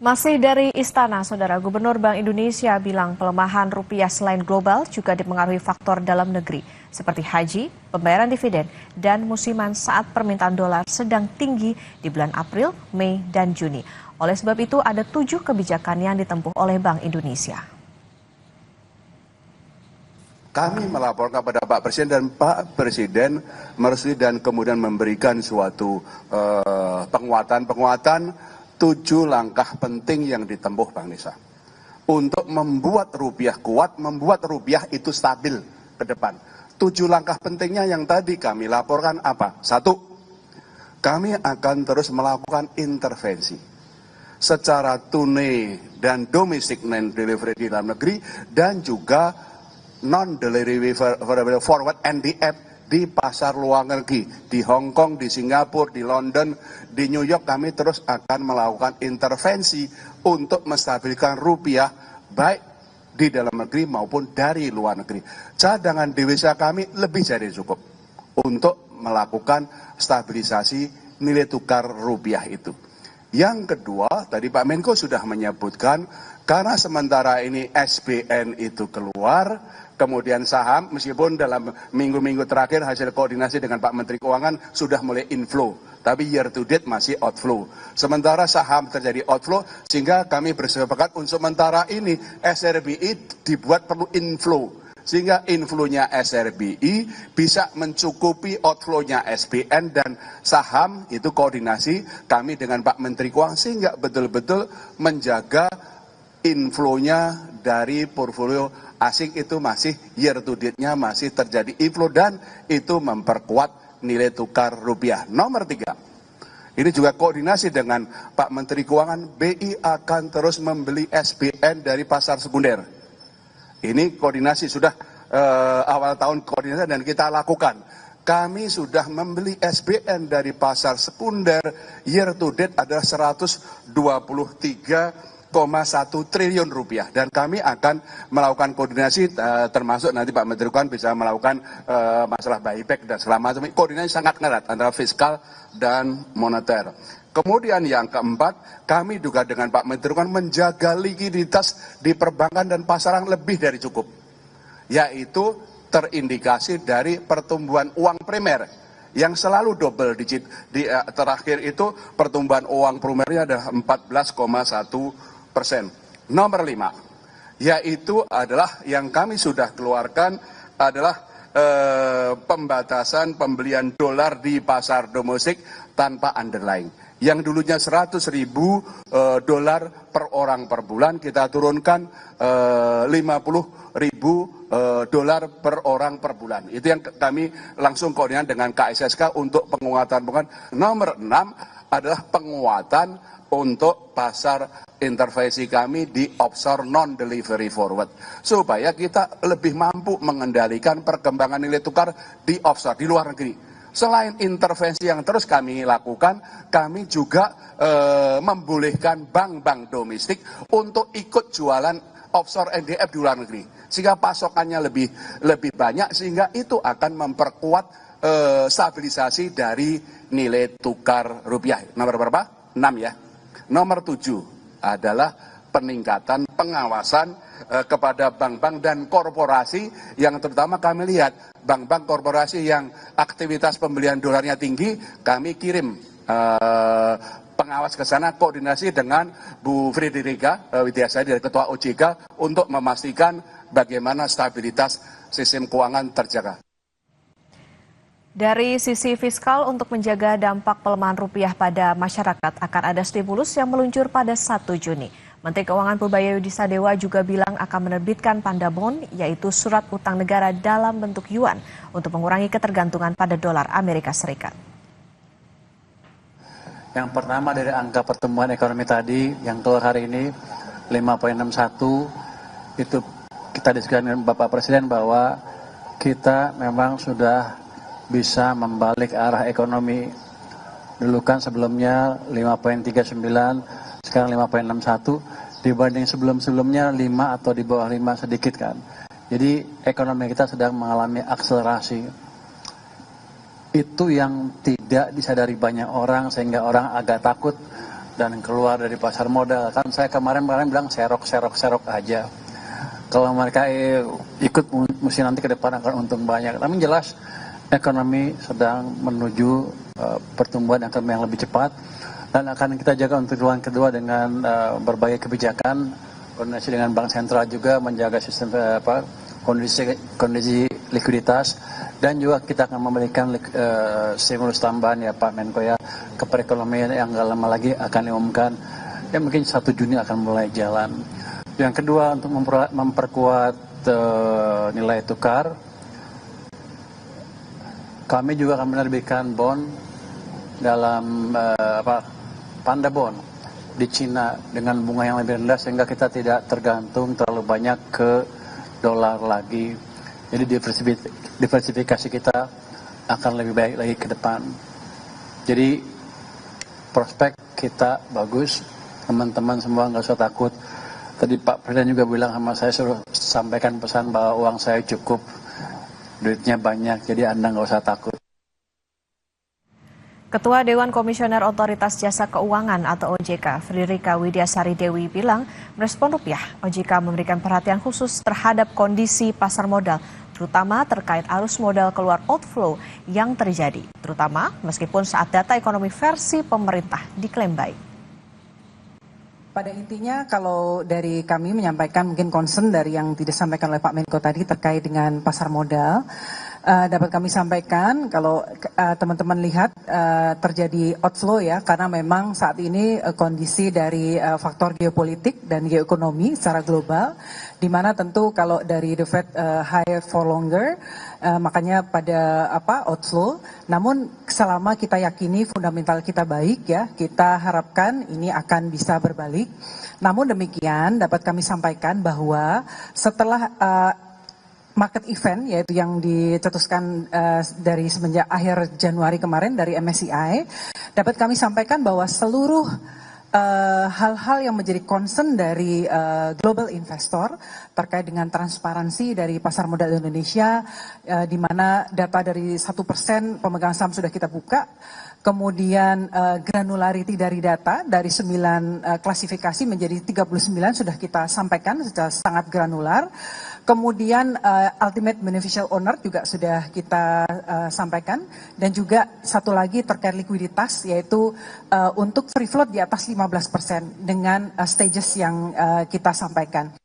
Masih dari Istana, Saudara Gubernur Bank Indonesia bilang pelemahan rupiah selain global juga dipengaruhi faktor dalam negeri, seperti haji, pembayaran dividen, dan musiman saat permintaan dolar sedang tinggi di bulan April, Mei, dan Juni. Oleh sebab itu, ada 7 kebijakan yang ditempuh oleh Bank Indonesia. Kami melaporkan kepada Pak Presiden dan Pak Presiden merestui dan kemudian memberikan suatu penguatan 7 langkah penting yang ditempuh Bank Indonesia untuk membuat rupiah kuat, membuat rupiah itu stabil ke depan. 7 langkah pentingnya yang tadi kami laporkan apa? 1, kami akan terus melakukan intervensi secara tunai dan domestic non-delivery di dalam negeri dan juga non-delivery forward NDF di pasar luar negeri, di Hong Kong, di Singapura, di London, di New York. Kami terus akan melakukan intervensi untuk menstabilkan rupiah baik di dalam negeri maupun dari luar negeri. Cadangan devisa kami lebih dari cukup untuk melakukan stabilisasi nilai tukar rupiah itu. Yang kedua, tadi Pak Menko sudah menyebutkan, karena sementara ini SBN itu keluar, kemudian saham, meskipun dalam minggu-minggu terakhir hasil koordinasi dengan Pak Menteri Keuangan sudah mulai inflow, tapi year to date masih outflow. Sementara saham terjadi outflow, sehingga kami bersepakat untuk sementara ini SRBI dibuat perlu inflow. Sehingga inflow-nya SRBI bisa mencukupi outflow-nya SBN dan saham, itu koordinasi kami dengan Pak Menteri Keuangan sehingga betul-betul menjaga inflow-nya dari portfolio asing itu masih year to date-nya masih terjadi inflow dan itu memperkuat nilai tukar rupiah. Nomor 3, ini juga koordinasi dengan Pak Menteri Keuangan, BI akan terus membeli SBN dari pasar sekunder. Ini koordinasi sudah awal tahun koordinasi dan kita lakukan. Kami sudah membeli SBN dari pasar sekunder, year to date adalah 123,1 triliun rupiah. Dan kami akan melakukan koordinasi termasuk nanti Pak Menteri Keuangan bisa melakukan masalah buyback dan segala macam. Koordinasi sangat erat antara fiskal dan moneter. Kemudian yang keempat, kami juga dengan Pak Menteri Keuangan menjaga likuiditas di perbankan dan pasaran lebih dari cukup. Yaitu terindikasi dari pertumbuhan uang primer yang selalu double digit. Di terakhir itu pertumbuhan uang primernya adalah 14,1%. Nomor 5, yaitu adalah yang kami sudah keluarkan adalah pembatasan pembelian dolar di pasar domestik tanpa underlying. Yang dulunya 100.000 dolar per orang per bulan, kita turunkan 50.000 dolar per orang per bulan. Itu yang kami langsung koordinasi dengan KSSK untuk penguatan. Nomor 6 adalah penguatan untuk pasar intervensi kami di offshore non-delivery forward. Supaya kita lebih mampu mengendalikan perkembangan nilai tukar di offshore, di luar negeri. Selain intervensi yang terus kami lakukan, kami juga membolehkan bank-bank domestik untuk ikut jualan offshore NDF di luar negeri. Sehingga pasokannya lebih banyak, sehingga itu akan memperkuat stabilisasi dari nilai tukar rupiah. Nomor berapa? 6 ya. Nomor 7 adalah peningkatan pengawasan kepada bank-bank dan korporasi yang terutama kami lihat bank-bank korporasi yang aktivitas pembelian dolarnya tinggi, kami kirim pengawas ke sana koordinasi dengan Bu Frederica Widiasari dari Ketua OJK untuk memastikan bagaimana stabilitas sistem keuangan terjaga. Dari sisi fiskal, untuk menjaga dampak pelemahan rupiah pada masyarakat, akan ada stimulus yang meluncur pada 1 Juni. Menteri Keuangan Purbaya Sadewa juga bilang akan menerbitkan Pandabon, yaitu surat utang negara dalam bentuk yuan, untuk mengurangi ketergantungan pada dolar Amerika Serikat. Yang pertama dari angka pertumbuhan ekonomi tadi, yang keluar hari ini 5,61, itu kita diskusikan dengan Bapak Presiden bahwa kita memang sudah bisa membalik arah ekonomi. Dulu kan sebelumnya 5,39, sekarang 5,61, dibanding sebelum-sebelumnya 5 atau di bawah 5 sedikit kan. Jadi ekonomi kita sedang mengalami akselerasi. Itu yang tidak disadari banyak orang, sehingga orang agak takut dan keluar dari pasar modal. Kan saya kemarin bilang serok aja. Kalau mereka ikut mesti nanti ke depan akan untung banyak. Tapi jelas ekonomi sedang menuju pertumbuhan ekonomi yang lebih cepat dan akan kita jaga untuk triwulan kedua dengan berbagai kebijakan, koordinasi dengan Bank Sentral juga menjaga sistem kondisi likuiditas, dan juga kita akan memberikan stimulus tambahan ya Pak Menko ya ke perekonomian yang nggak lama lagi akan diumumkan, ya mungkin 1 Juni akan mulai jalan. Yang kedua, untuk memperkuat nilai tukar, kami juga akan menerbitkan bond dalam panda bond di Cina dengan bunga yang lebih rendah sehingga kita tidak tergantung terlalu banyak ke dolar lagi. Jadi diversifikasi kita akan lebih baik lagi ke depan. Jadi prospek kita bagus, teman-teman semua nggak usah takut. Tadi Pak Presiden juga bilang sama saya, suruh sampaikan pesan bahwa uang saya cukup, duitnya banyak, jadi Anda nggak usah takut. Ketua Dewan Komisioner Otoritas Jasa Keuangan atau OJK, Fridrika Widyasari Dewi bilang, merespon rupiah, OJK memberikan perhatian khusus terhadap kondisi pasar modal, terutama terkait arus modal keluar outflow yang terjadi, terutama meskipun saat data ekonomi versi pemerintah diklaim baik. Pada intinya kalau dari kami menyampaikan mungkin concern dari yang tidak disampaikan oleh Pak Menko tadi terkait dengan pasar modal, dapat kami sampaikan kalau teman-teman lihat terjadi outflow ya, karena memang saat ini kondisi dari faktor geopolitik dan geoekonomi secara global, di mana tentu kalau dari the Fed high for longer, makanya pada outflow. Namun selama kita yakini fundamental kita baik ya, kita harapkan ini akan bisa berbalik. Namun demikian dapat kami sampaikan bahwa setelah market event yaitu yang dicetuskan dari semenjak akhir Januari kemarin dari MSCI, dapat kami sampaikan bahwa seluruh hal-hal yang menjadi concern dari global investor terkait dengan transparansi dari pasar modal Indonesia, di mana data dari 1% pemegang saham sudah kita buka, kemudian granularity dari data dari 9 klasifikasi menjadi 39 sudah kita sampaikan secara sangat granular. Kemudian ultimate beneficial owner juga sudah kita sampaikan, dan juga satu lagi terkait likuiditas yaitu untuk free float di atas 15% dengan stages yang kita sampaikan.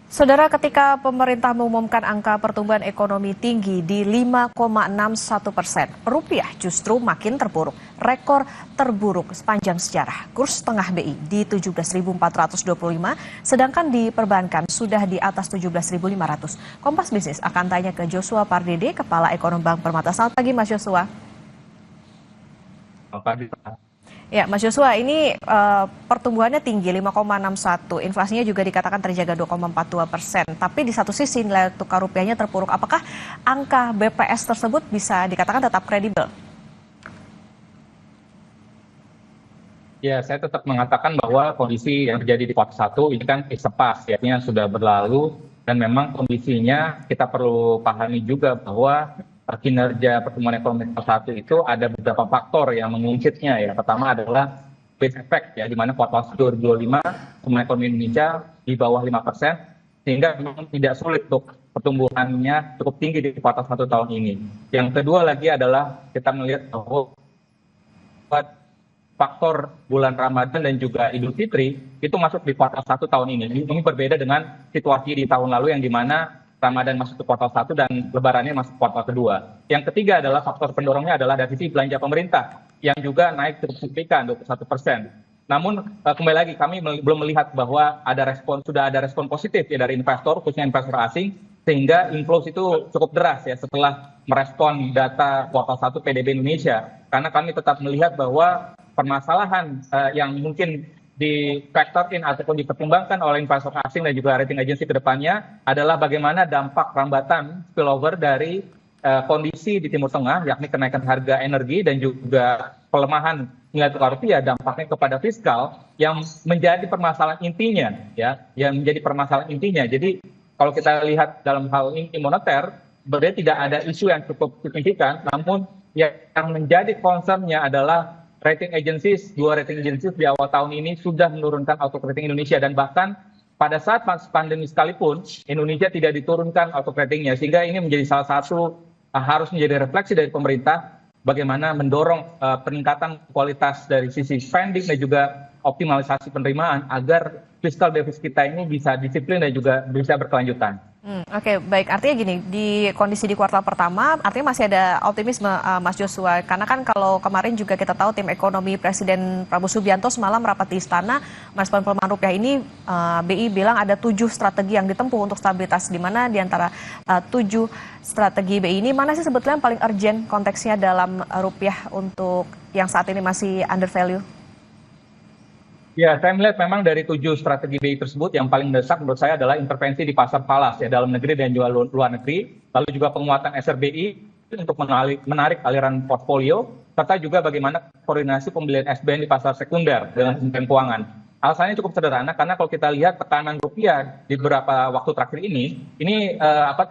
Saudara, ketika pemerintah mengumumkan angka pertumbuhan ekonomi tinggi di 5,61%, rupiah justru makin terpuruk. Rekor terburuk sepanjang sejarah. Kurs tengah BI di 17.425, sedangkan di perbankan sudah di atas 17.500. Kompas Bisnis akan tanya ke Joshua Pardede, Kepala Ekonom Bank Permata. Selamat pagi, Mas Joshua. Selamat pagi, Pak. Ya, Mas Joshua, ini pertumbuhannya tinggi 5,61, inflasinya juga dikatakan terjaga 2,42%. Tapi di satu sisi nilai tukar rupiahnya terpuruk. Apakah angka BPS tersebut bisa dikatakan tetap kredibel? Ya, saya tetap mengatakan bahwa kondisi yang terjadi di kuartal 1 ini kan sepas, ya, artinya sudah berlalu, dan memang kondisinya kita perlu pahami juga bahwa kinerja pertumbuhan ekonomi kuartal 1 itu ada beberapa faktor yang mengungkitnya ya. Pertama adalah base effect ya, di mana kuartal 2025 pertumbuhan ekonomi Indonesia di bawah 5%, sehingga memang tidak sulit untuk pertumbuhannya cukup tinggi di kuartal 1 tahun ini. Yang kedua lagi adalah kita melihat bahwa faktor bulan Ramadan dan juga Idul Fitri itu masuk di kuartal 1 tahun ini. Ini berbeda dengan situasi di tahun lalu yang di mana Ramadan masuk ke kuartal 1 dan Lebarannya masuk ke kuartal kedua. Yang ketiga adalah faktor pendorongnya adalah dari sisi belanja pemerintah yang juga naik cukup signifikan 21%. Namun kembali lagi kami belum melihat bahwa sudah ada respon positif ya dari investor, khususnya investor asing, sehingga inflows itu cukup deras ya setelah merespon data kuartal 1 PDB Indonesia. Karena kami tetap melihat bahwa permasalahan yang mungkin di-factor-in ataupun dipertimbangkan oleh investor asing dan juga rating agency ke depannya adalah bagaimana dampak rambatan spillover dari kondisi di Timur Tengah, yakni kenaikan harga energi dan juga pelemahan nilai tukar rupiah, dampaknya kepada fiskal yang menjadi permasalahan intinya, ya, yang menjadi permasalahan intinya. Jadi kalau kita lihat dalam hal ini moneter, berarti tidak ada isu yang cukup signifikan, namun yang menjadi concern-nya adalah rating agencies, dua rating agencies di awal tahun ini sudah menurunkan outlook rating Indonesia, dan bahkan pada saat pandemi sekalipun Indonesia tidak diturunkan outlook ratingnya, sehingga ini menjadi salah satu harus menjadi refleksi dari pemerintah bagaimana mendorong peningkatan kualitas dari sisi spending dan juga optimalisasi penerimaan agar fiskal defisit kita ini bisa disiplin dan juga bisa berkelanjutan. Oke, baik. Artinya gini, di kondisi di kuartal pertama, artinya masih ada optimisme, Mas Joshua. Karena kan kalau kemarin juga kita tahu tim ekonomi Presiden Prabowo Subianto semalam rapat di Istana, merespon pelemahan rupiah ini, BI bilang ada 7 strategi yang ditempuh untuk stabilitas, di mana di antara 7 strategi BI ini, mana sih sebetulnya yang paling urgent konteksnya dalam rupiah untuk yang saat ini masih under value? Ya, saya melihat memang dari 7 strategi BI tersebut yang paling mendesak menurut saya adalah intervensi di pasar falas ya, dalam negeri dan juga luar negeri, lalu juga penguatan SRBI untuk menarik aliran portfolio, serta juga bagaimana koordinasi pembelian SBN di pasar sekunder dengan Kementerian Keuangan. Alasannya cukup sederhana karena kalau kita lihat tekanan rupiah di beberapa waktu terakhir ini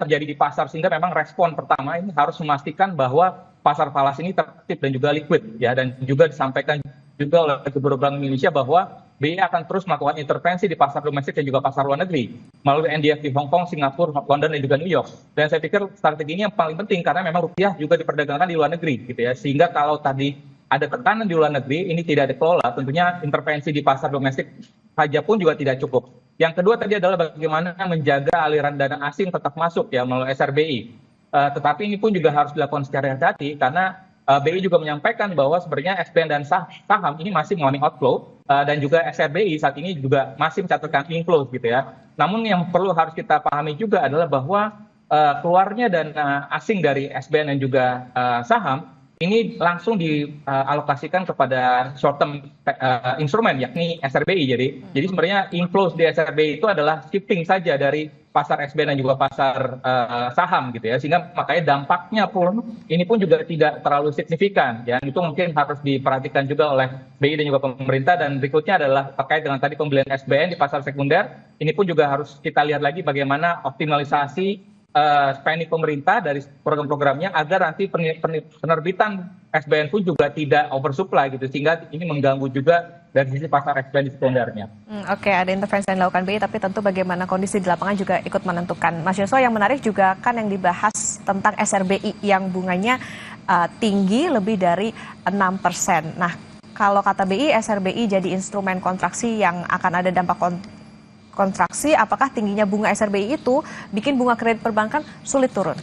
terjadi di pasar, sehingga memang respon pertama ini harus memastikan bahwa pasar falas ini tertib dan juga liquid ya, dan juga disampaikan juga oleh Gubernur Bank Indonesia bahwa BI akan terus melakukan intervensi di pasar domestik dan juga pasar luar negeri melalui NDF di Hong Kong, Singapura, London, dan juga New York. Dan saya pikir strategi ini yang paling penting karena memang rupiah juga diperdagangkan di luar negeri gitu ya. Sehingga kalau tadi ada tekanan di luar negeri, ini tidak dikelola, tentunya intervensi di pasar domestik saja pun juga tidak cukup. Yang kedua tadi adalah bagaimana menjaga aliran dana asing tetap masuk ya melalui SRBI. Tetapi ini pun juga harus dilakukan secara hati-hati karena BI juga menyampaikan bahwa sebenarnya SBN dan saham ini masih mengalami outflow, dan juga SRBI saat ini juga masih mencatatkan inflow gitu ya. Namun yang perlu harus kita pahami juga adalah bahwa keluarnya dana asing dari SBN dan juga saham ini langsung dialokasikan kepada short term instrumen yakni SRBI. Jadi sebenarnya inflows di SRBI itu adalah shifting saja dari pasar SBN dan juga pasar saham gitu ya, sehingga makanya dampaknya pun ini pun juga tidak terlalu signifikan ya. Itu mungkin harus diperhatikan juga oleh BI dan juga pemerintah. Dan berikutnya adalah terkait dengan tadi pembelian SBN di pasar sekunder, ini pun juga harus kita lihat lagi bagaimana optimalisasi spending pemerintah dari program-programnya agar nanti penerbitan SBN pun juga tidak oversupply gitu, sehingga ini mengganggu juga dari sisi pasar SBN di sekundernya. Oke, ada intervensi yang dilakukan BI, tapi tentu bagaimana kondisi di lapangan juga ikut menentukan. Mas Joshua, yang menarik juga kan yang dibahas tentang SRBI yang bunganya tinggi lebih dari 6%. Nah, kalau kata BI, SRBI jadi instrumen kontraksi yang akan ada dampak kontraksi, apakah tingginya bunga SRBI itu bikin bunga kredit perbankan sulit turun?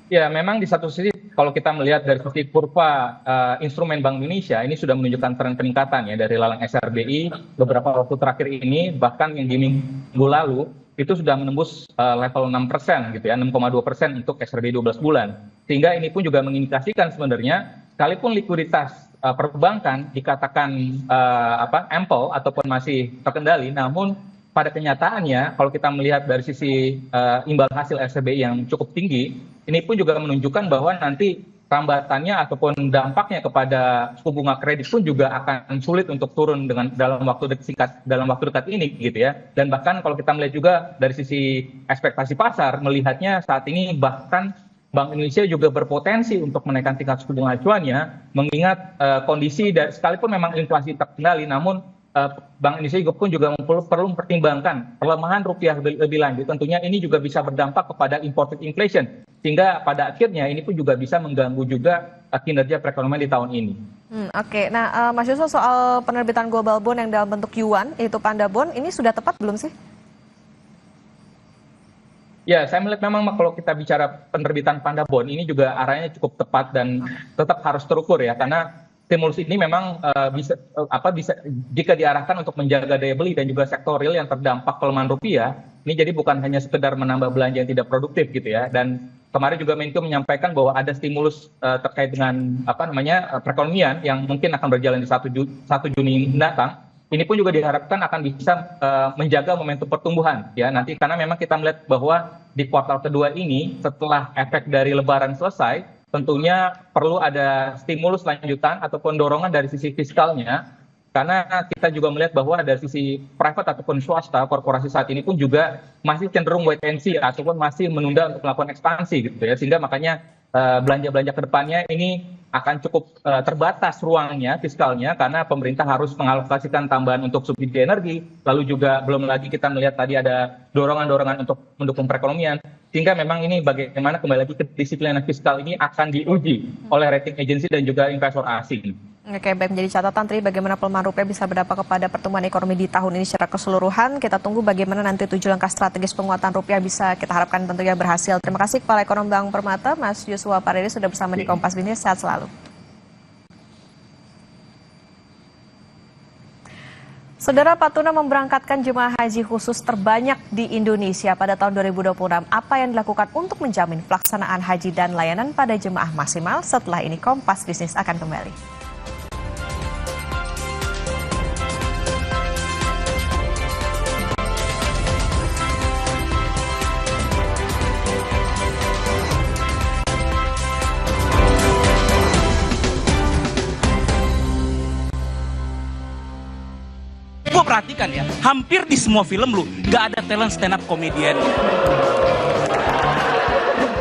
Ya, memang di satu sisi kalau kita melihat dari sisi kurva instrumen Bank Indonesia ini sudah menunjukkan tren peningkatan ya dari lelang SRBI beberapa waktu terakhir ini, bahkan yang di minggu lalu itu sudah menembus level 6% gitu ya, 6,2% untuk SRBI 12 bulan. Sehingga ini pun juga mengindikasikan sebenarnya sekalipun likuiditas perbankan dikatakan ample ataupun masih terkendali, namun pada kenyataannya kalau kita melihat dari sisi imbal hasil SRBI yang cukup tinggi, ini pun juga menunjukkan bahwa nanti rambatannya ataupun dampaknya kepada suku bunga kredit pun juga akan sulit untuk turun dalam waktu dekat ini gitu ya. Dan bahkan kalau kita melihat juga dari sisi ekspektasi pasar, melihatnya saat ini bahkan Bank Indonesia juga berpotensi untuk menaikkan tingkat suku bunga acuannya, mengingat kondisi sekalipun memang inflasi terkendali, namun Bank Indonesia pun juga perlu mempertimbangkan pelemahan rupiah lebih lanjut. Tentunya ini juga bisa berdampak kepada imported inflation, sehingga pada akhirnya ini pun juga bisa mengganggu juga kinerja perekonomian di tahun ini. Oke, nah Mas Yusuf, soal penerbitan global bond yang dalam bentuk yuan, yaitu Panda Bond, ini sudah tepat belum sih? Ya, saya melihat memang kalau kita bicara penerbitan Panda Bond ini juga arahnya cukup tepat dan tetap harus terukur ya, karena stimulus ini memang bisa jika diarahkan untuk menjaga daya beli dan juga sektor real yang terdampak pelemahan rupiah, ini jadi bukan hanya sekedar menambah belanja yang tidak produktif gitu ya. Dan kemarin juga Menko menyampaikan bahwa ada stimulus terkait dengan perekonomian yang mungkin akan berjalan di 1 Juni mendatang. Ini pun juga diharapkan akan bisa menjaga momentum pertumbuhan ya nanti, karena memang kita melihat bahwa di kuartal kedua ini setelah efek dari Lebaran selesai, tentunya perlu ada stimulus lanjutan ataupun dorongan dari sisi fiskalnya, karena kita juga melihat bahwa dari sisi private ataupun swasta, korporasi saat ini pun juga masih cenderung wait and see ataupun masih menunda untuk melakukan ekspansi gitu ya, sehingga makanya belanja-belanja ke depannya ini akan cukup terbatas ruangnya fiskalnya karena pemerintah harus mengalokasikan tambahan untuk subsidi energi, lalu juga belum lagi kita melihat tadi ada dorongan-dorongan untuk mendukung perekonomian, sehingga memang ini bagaimana kembali lagi kedisiplinan fiskal ini akan diuji oleh rating agency dan juga investor asing. Oke, baik, menjadi catatan tadi bagaimana pelemahan rupiah bisa berdampak kepada pertumbuhan ekonomi di tahun ini secara keseluruhan. Kita tunggu bagaimana nanti 7 langkah strategis penguatan rupiah bisa kita harapkan tentunya berhasil. Terima kasih Kepala Ekonom Bank Permata, Mas Yusua Paredi sudah bersama di Kompas Bisnis. Sehat selalu. Saudara, Patuna memberangkatkan jemaah haji khusus terbanyak di Indonesia pada tahun 2026. Apa yang dilakukan untuk menjamin pelaksanaan haji dan layanan pada jemaah maksimal? Setelah ini Kompas Bisnis akan kembali. Gue perhatikan ya, hampir di semua film lu gak ada talent stand up comedian.